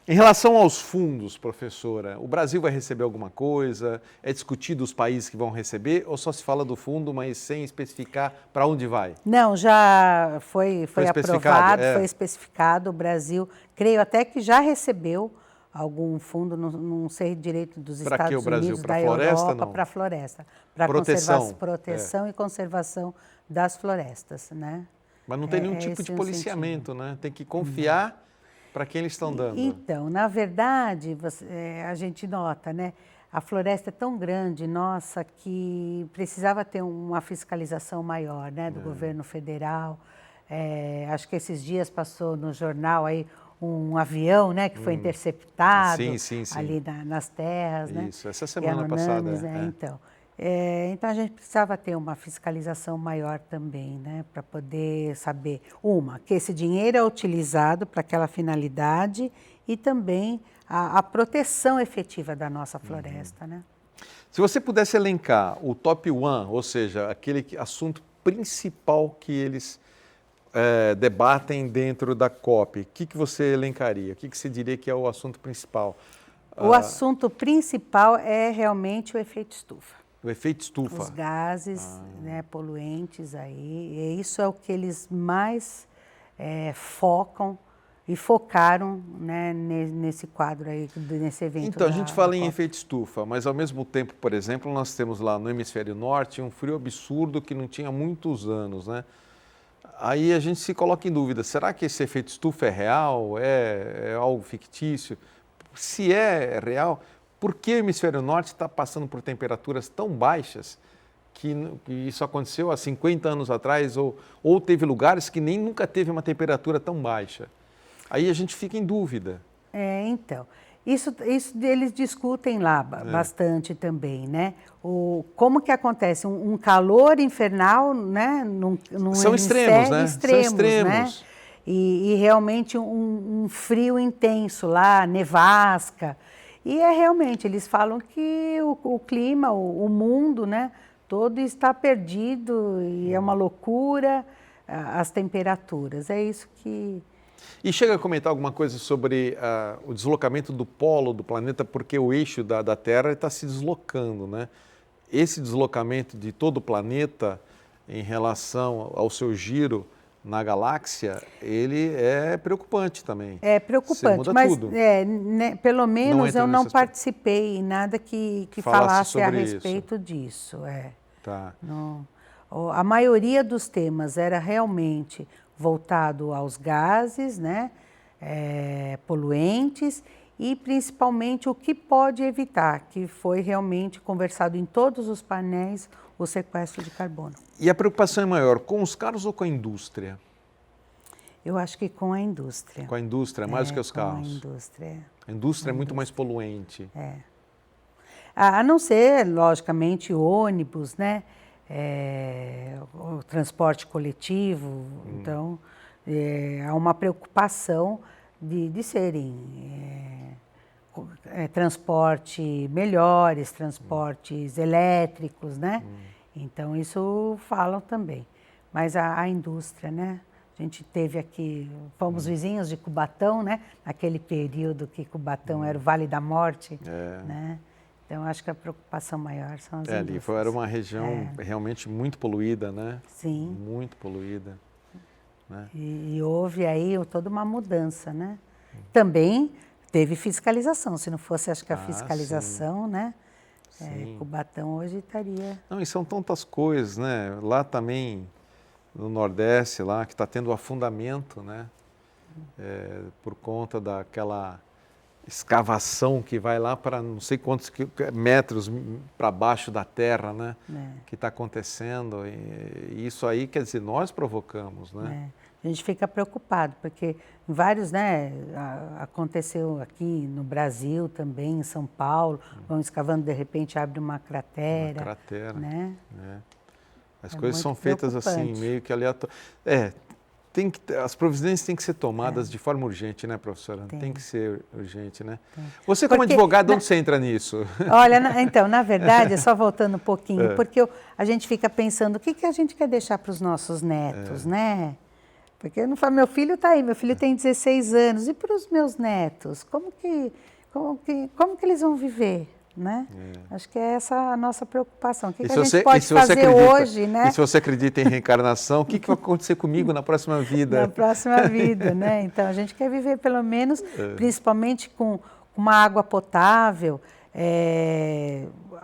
Em relação aos fundos, professora, o Brasil vai receber alguma coisa? É discutido os países que vão receber ou só se fala do fundo, mas sem especificar para onde vai? Não, já foi aprovado, foi especificado. O Brasil, creio até que já recebeu algum fundo, não sei direito dos Estados Unidos, Brasil? Da Europa, para a floresta, para proteção e conservação das florestas, né? Mas não tem nenhum tipo de policiamento, né? Tem que confiar para quem eles estão dando. Então, na verdade, a gente nota, né? A floresta é tão grande, nossa, que precisava ter uma fiscalização maior, né? Do governo federal. Acho que esses dias passou no jornal aí um avião, né, que foi interceptado ali nas terras, né? Isso, essa semana passada. Então a gente precisava ter uma fiscalização maior também, né, para poder saber, que esse dinheiro é utilizado para aquela finalidade e também a proteção efetiva da nossa floresta, né? Se você pudesse elencar o top 1, ou seja, aquele assunto principal que eles debatem dentro da COP, o que você elencaria? O que você diria que é o assunto principal? O assunto principal é realmente o efeito estufa. O efeito estufa. Os gases, né, poluentes aí, e isso é o que eles mais focam e focaram, né, nesse quadro aí, nesse evento. Então, a gente fala em efeito estufa, mas ao mesmo tempo, por exemplo, nós temos lá no hemisfério norte um frio absurdo que não tinha muitos anos, né? Aí a gente se coloca em dúvida, será que esse efeito estufa é real? É algo fictício? Se é real, por que o hemisfério norte está passando por temperaturas tão baixas que isso aconteceu há 50 anos atrás ou teve lugares que nem nunca teve uma temperatura tão baixa? Aí a gente fica em dúvida. Então, isso eles discutem lá bastante também, né? Como que acontece um calor infernal, né? São extremos, né? São extremos, né? E realmente um frio intenso lá, nevasca. E realmente, eles falam que o clima, o mundo, né? Todo está perdido e é uma loucura as temperaturas. É isso que... E chega a comentar alguma coisa sobre o deslocamento do polo do planeta, porque o eixo da Terra está se deslocando, né? Esse deslocamento de todo o planeta em relação ao seu giro na galáxia, ele é preocupante também. É Você preocupante, muda mas tudo. né, pelo menos entra eu não nesse aspecto. participei em nada que Falasse falasse a sobre respeito disso. Tá. A maioria dos temas era realmente voltado aos gases, né, poluentes e principalmente o que pode evitar, que foi realmente conversado em todos os painéis, o sequestro de carbono. E a preocupação é maior com os carros ou com a indústria? Eu acho que com a indústria. Com a indústria, mais do que os carros? Com a indústria. A indústria é muito mais poluente. A não ser, logicamente, ônibus, né? O transporte coletivo. Então, há uma preocupação de serem transporte melhores, transportes elétricos, né? Então, isso falam também. Mas a indústria, né? A gente teve aqui, fomos vizinhos de Cubatão, né? Naquele período que Cubatão era o Vale da Morte, né? Então, acho que a preocupação maior são as indústrias. Ali era uma região realmente muito poluída, né? Sim. Muito poluída. Né? E houve aí toda uma mudança, né? Também teve fiscalização, se não fosse, acho que a fiscalização, né? Cubatão hoje estaria... Não, e são tantas coisas, né? Lá também, no Nordeste, lá, que está tendo afundamento, né? Por conta daquela escavação que vai lá para não sei quantos metros para baixo da terra, né? Que está acontecendo. E isso aí, quer dizer, nós provocamos, né? A gente fica preocupado, porque vários, né, aconteceu aqui no Brasil também, em São Paulo, vão escavando, de repente abre uma cratera. Uma cratera, né? As coisas são feitas assim, meio que aleatório. As providências têm que ser tomadas de forma urgente, né, professora? Tem que ser urgente, né? Você, como advogado, onde você entra nisso? Olha, então, na verdade, só voltando um pouquinho, porque a gente fica pensando, o que a gente quer deixar para os nossos netos, né? Porque eu não falo, meu filho está aí, meu filho tem 16 anos, e para os meus netos? Como que eles vão viver? Né? Acho que é essa a nossa preocupação. O que a gente pode fazer hoje, né? E se você acredita em reencarnação, o que vai acontecer comigo na próxima vida? Na próxima vida, né? Então, a gente quer viver pelo menos, principalmente com uma água potável.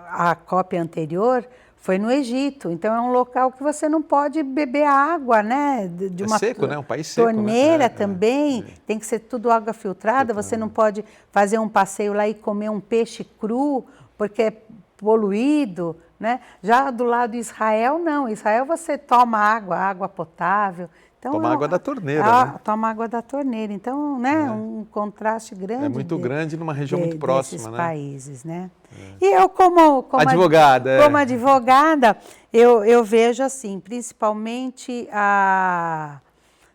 A cópia anterior foi no Egito, então é um local que você não pode beber água, né? De uma seco, né? Um país seco, torneira, né? Também, tem que ser tudo água filtrada, você não pode fazer um passeio lá e comer um peixe cru, porque é poluído, né? Já do lado de Israel, não. Israel você toma água potável. Então, toma água da torneira, né? Toma água da torneira. Então, né, um contraste grande. É muito grande numa região muito próxima, né? Países, né? E eu, como advogada, como advogada, eu vejo assim, principalmente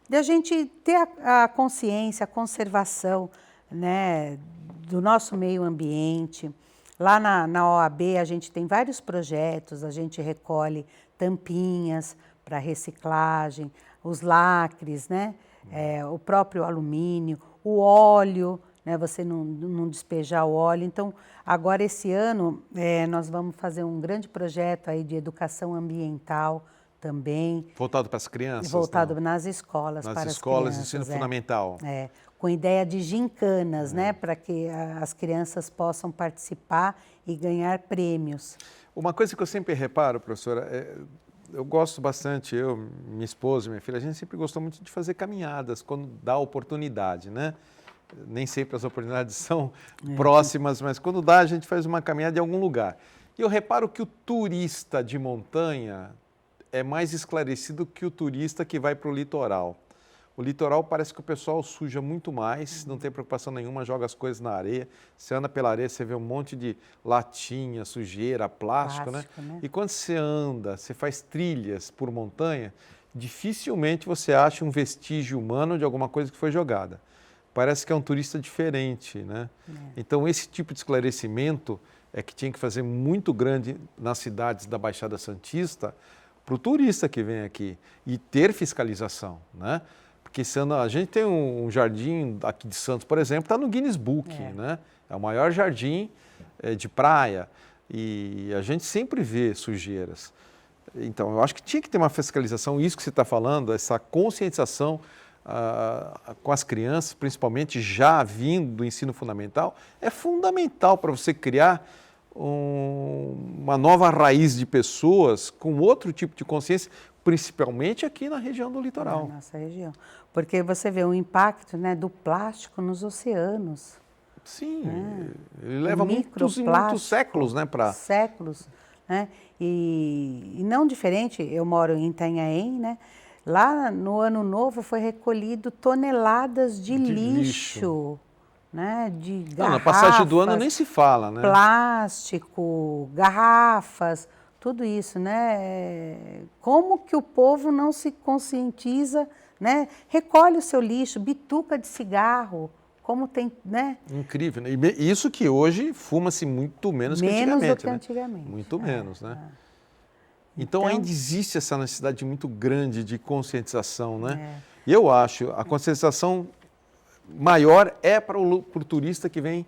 de a gente ter a consciência, a conservação, né, do nosso meio ambiente. Lá na OAB a gente tem vários projetos, a gente recolhe tampinhas para reciclagem, os lacres, né? O próprio alumínio, o óleo, né? Você não despejar o óleo. Então, agora esse ano nós vamos fazer um grande projeto aí de educação ambiental também. Voltado para as crianças? Voltado nas escolas, para as crianças. Nas escolas, ensino fundamental. Com ideia de gincanas, né? Para que as crianças possam participar e ganhar prêmios. Uma coisa que eu sempre reparo, professora, eu gosto bastante, minha esposa, minha filha, a gente sempre gostou muito de fazer caminhadas quando dá oportunidade, né? Nem sempre as oportunidades são próximas, mas quando dá a gente faz uma caminhada em algum lugar. E eu reparo que o turista de montanha é mais esclarecido que o turista que vai para o litoral. O litoral parece que o pessoal suja muito mais, não tem preocupação nenhuma, joga as coisas na areia. Você anda pela areia, você vê um monte de latinha, sujeira, plástico, né? E quando você anda, você faz trilhas por montanha, dificilmente você acha um vestígio humano de alguma coisa que foi jogada. Parece que é um turista diferente, né? Então, esse tipo de esclarecimento é que tinha que fazer muito grande nas cidades da Baixada Santista para o turista que vem aqui e ter fiscalização, né? Porque a gente tem um jardim aqui de Santos, por exemplo, está no Guinness Book, né? É o maior jardim de praia e a gente sempre vê sujeiras. Então, eu acho que tinha que ter uma fiscalização, isso que você está falando, essa conscientização com as crianças, principalmente já vindo do ensino fundamental, é fundamental para você criar uma nova raiz de pessoas com outro tipo de consciência, principalmente aqui na região do litoral. Na nossa região. Porque você vê o impacto, né, do plástico nos oceanos. Sim, ele leva muitos séculos, né? Séculos, né? E não diferente, eu moro em Itanhaém, né? Lá no Ano Novo foi recolhido toneladas de lixo, né? De garrafas. Na passagem do ano nem se fala, né? Plástico, garrafas, tudo isso, né? Como que o povo não se conscientiza, né? Recolhe o seu lixo, bituca de cigarro, como tem, né? Incrível, né? E isso que hoje fuma-se muito menos que antigamente. Menos do que antigamente. Muito menos, né? Então ainda existe essa necessidade muito grande de conscientização, né? E eu acho a conscientização maior é para o turista que vem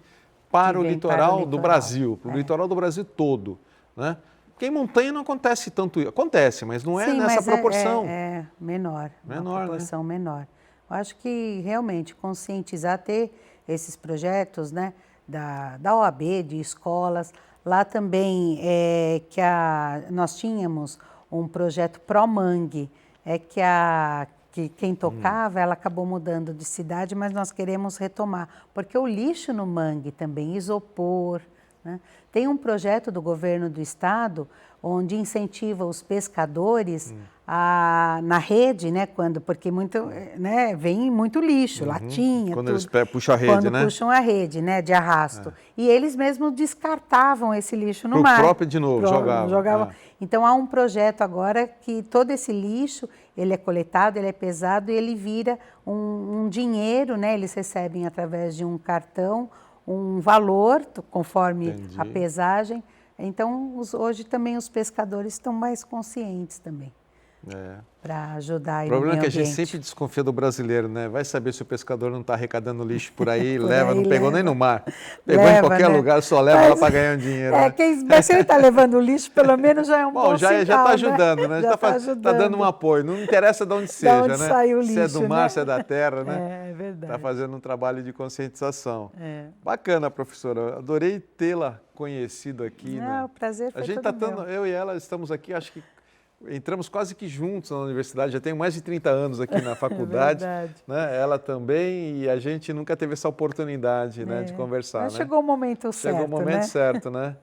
para o litoral do Brasil, para o litoral do Brasil todo, né? Porque em montanha não acontece tanto isso. Acontece, mas não é nessa proporção. É menor, uma proporção né? menor. Eu acho que realmente conscientizar, ter esses projetos, né, da OAB, de escolas. Lá também nós tínhamos um projeto Pró-Mangue, que quem tocava, ela acabou mudando de cidade, mas nós queremos retomar, porque o lixo no mangue também, isopor, né? Tem um projeto do governo do estado onde incentiva os pescadores na rede, né, porque vem muito lixo, latinha, quando tudo. Eles puxam a rede, quando né? puxam a rede, né, de arrasto. E eles mesmos descartavam esse lixo no mar. O próprio de novo, jogavam. Então há um projeto agora que todo esse lixo, ele é coletado, ele é pesado e ele vira um dinheiro, né? Eles recebem através de um cartão um valor, conforme a pesagem. Então, hoje também os pescadores estão mais conscientes também, para ajudar aí no meio ambiente. O problema é que a gente sempre desconfia do brasileiro, né? Vai saber se o pescador não está arrecadando lixo por aí, não pegou nem no mar. Pegou em qualquer lugar, só leva lá para ganhar um dinheiro. Mas se ele está levando lixo, pelo menos já é um bom sinal, já está ajudando, né? Já está dando um apoio. Não interessa de onde seja, né? Sai o lixo, se é do mar, né? se é da terra, né? É verdade. Está fazendo um trabalho de conscientização. Bacana, professora. Adorei tê-la conhecido aqui. O prazer foi todo meu. Eu e ela estamos aqui, acho que entramos quase que juntos na universidade, já tenho mais de 30 anos aqui na faculdade, né? Ela também, e a gente nunca teve essa oportunidade, né, de conversar. Mas chegou o momento certo, Chegou o momento certo, né?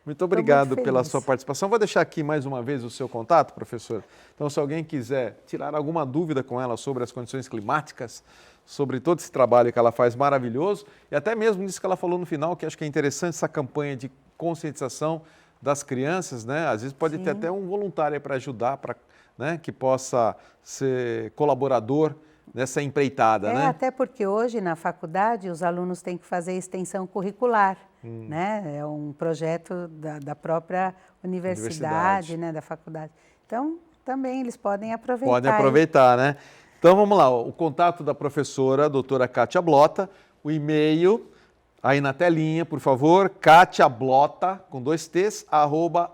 Muito obrigado pela sua participação. Vou deixar aqui mais uma vez o seu contato, professor. Então, se alguém quiser tirar alguma dúvida com ela sobre as condições climáticas, sobre todo esse trabalho que ela faz maravilhoso, e até mesmo nisso que ela falou no final, que acho que é interessante essa campanha de conscientização das crianças, né? Às vezes pode ter até um voluntário para ajudar, né? Que possa ser colaborador nessa empreitada, né? Até porque hoje na faculdade os alunos têm que fazer extensão curricular, né? É um projeto da própria universidade, né? Da faculdade. Então, também eles podem aproveitar. Podem aproveitar, né? Então, vamos lá. O contato da professora, a doutora Kátia Blota, o e-mail aí na telinha, por favor, katiablota, com 2 T's,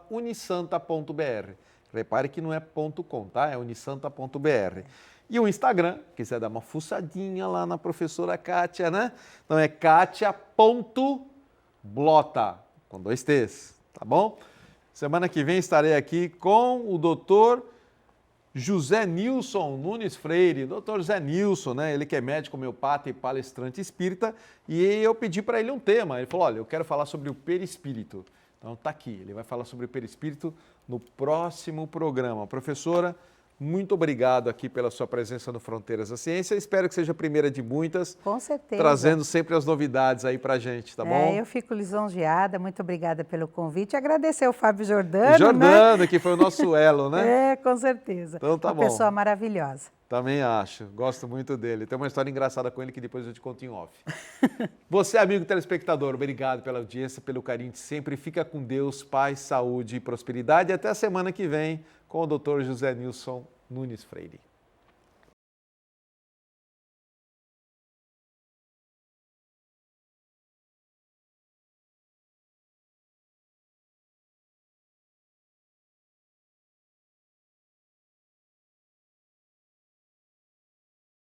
@unisanta.br. Repare que não é .com, tá? É unisanta.br. E o Instagram, quiser dar uma fuçadinha lá na professora Kátia, né? Então é katia.blota, com 2 T's, tá bom? Semana que vem estarei aqui com o doutor José Nilson Nunes Freire, doutor José Nilson, né? Ele que é médico homeopata e palestrante espírita, e eu pedi para ele um tema. Ele falou, olha, eu quero falar sobre o perispírito. Então tá aqui, ele vai falar sobre o perispírito no próximo programa. Professora, muito obrigado aqui pela sua presença no Fronteiras da Ciência. Espero que seja a primeira de muitas. Com certeza. Trazendo sempre as novidades aí pra gente, tá bom? Eu fico lisonjeada, muito obrigada pelo convite. Agradecer ao Fábio Jordano, Jordano, né? Que foi o nosso elo, né? Com certeza. Então tá bom. Uma pessoa maravilhosa. Também acho, gosto muito dele. Tem uma história engraçada com ele que depois eu te conto em off. Você, amigo telespectador, obrigado pela audiência, pelo carinho de sempre. Fica com Deus, paz, saúde e prosperidade. E até a semana que vem com o Dr. José Nilson Nunes Freire.